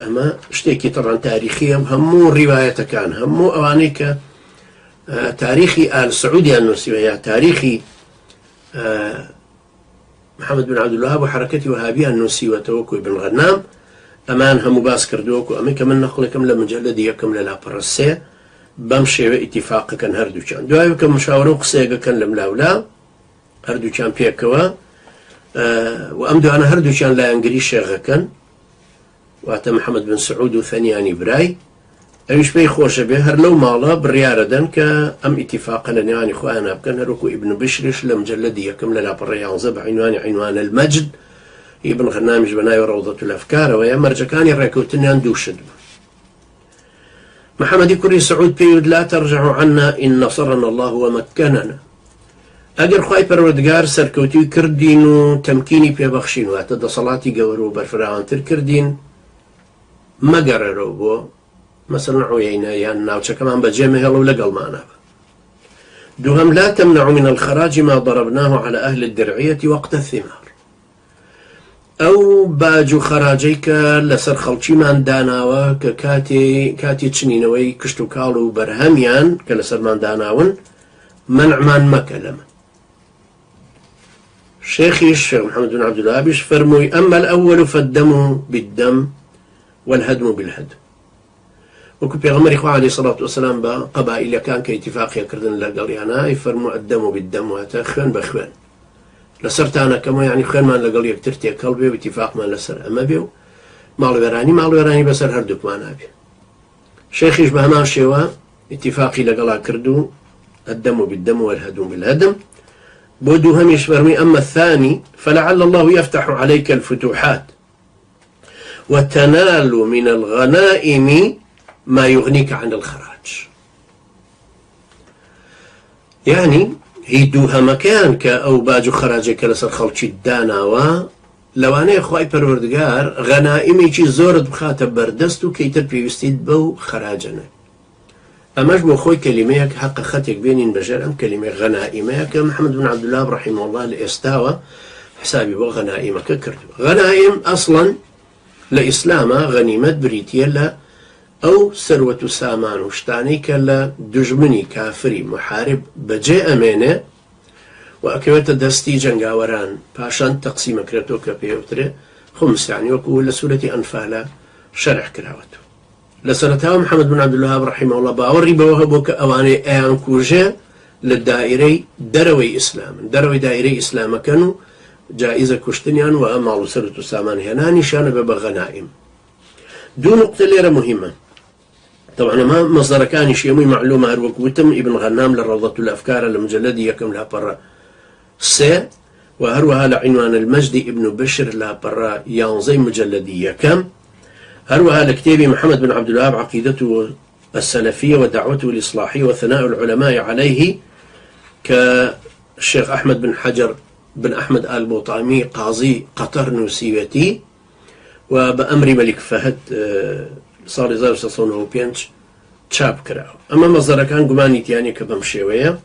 أما شتيكي طبعا تاريخيا همو الرواية كان همو أوانيك تاريخي آل سعودي النسوية تاريخي محمد بن عبد الوهاب وحركة وهابية النسي وتوكو بن غنام أمان همو باس كردوكو أمي كمن نقلكم لمجلد يكم للا برسي بمشي اتفاق كان هردو كان دعايو كم مشاورو قصيقة كان لملاولا هردو كان بيكوا وأمدو أنا هردو كان لا ينقري شيغة كان واتا محمد بن سعود وثانياني براي أيش بي خوش به هر لو مالا بريارة دن كأم اتفاقا يعني خوانا بكن هروكو ابن بشرش لمجلدي يكم للا بريان زب عنوان المجد ابن غنامج بناي روضة الأفكار ويا مرجكاني راكوتني اندوشد محمد كري سعود بيود لا ترجعوا عنا إن نصرنا الله ومكننا أجر خواي پروردگار سركوتي كردين وتمكيني بيبخشين واتد صلاتي قورو برفراان تر كردين ما قرروا بو مثلا عيينا يان ناوچا كمان بجيمه هلو لقل معنا دوهم لا تمنع من الخراج ما ضربناه على أهل الدرعية وقت الثمار أو باجو خراجيك لسر خلچي من داناوا كاتي تشنينوي كشتو كالو برهميان كلسر من داناون منع من مكلم شيخي الشيخ محمد بن عبد الوهاب فرموي أما الأول فالدم بالدم والهدم بالهدم وكو بيغمر إخوة عليه الصلاة والسلام بقبائل كان كاتفاق يكردن لقليانا يفرموا الدم بالدم وهتا خوان بخوان لسرتانا كما يعني خوان من لقل يكترتي قلبي واتفاق من لسر أما بيو مالو وراني بسر هردوك ما نابي شيخيش بهمان شوا اتفاقي لقلا كردو الدم بالدم والهدم بالهدم بودو هم يشفرمي أما الثاني فلعل الله يفتح عليك الفتوحات وتنال من الغنائم ما يغنيك عن الخراج يعني هيدوها مكان كأو باجو خراجك لسر خلچي الداناوا لواني خواهي پروردگار غنائمي چي زورد بخاتب بردستو كيتر بيوستيد بو خراجنا أماش بو خوي كلميك حق خاتك بينين بجر أم كلمة غنائمك محمد بن عبد الله رحمه الله الإستاوى حسابي بو غنائمك كردو غنائم أصلا لإسلاما غنيمة بريتيا أو ثروة سامان وشتاني كلا دجمني كافري محارب بجاء أمانة وأكوات دستي جنگاوران باشان تقسيم كرتو كبيوتري خمس يعني وكو لسورة أنفال شرح كراوته لسنتها محمد بن عبد الوهاب رحمه الله باوري بوهبوك أواني أيان كوجة للدائري دروي دائري إسلام كانوا جائزة كشتنيان وأمالو ثروة سامان هنا نشان بغنائم دو نقطة ليرة مهمة طبعا ما مصدر كان شيء معلومة هروكوتم ابن غنام للروضة الأفكار المجلد يكم لها برا سي وهروها لعنوان المجد ابن بشر لها برا يانزي مجلدي يكم هروها لكتابي محمد بن عبد الوهاب عقيدته السلفية ودعوته الإصلاحية وثناء العلماء عليه كالشيخ أحمد بن حجر بن أحمد آل بوطامي قاضي قطر نوسيوتي وبأمر ملك فهد صار زار سصونه بينش تشاب كراو أما مصدر كان قماني تياني كبمشيوية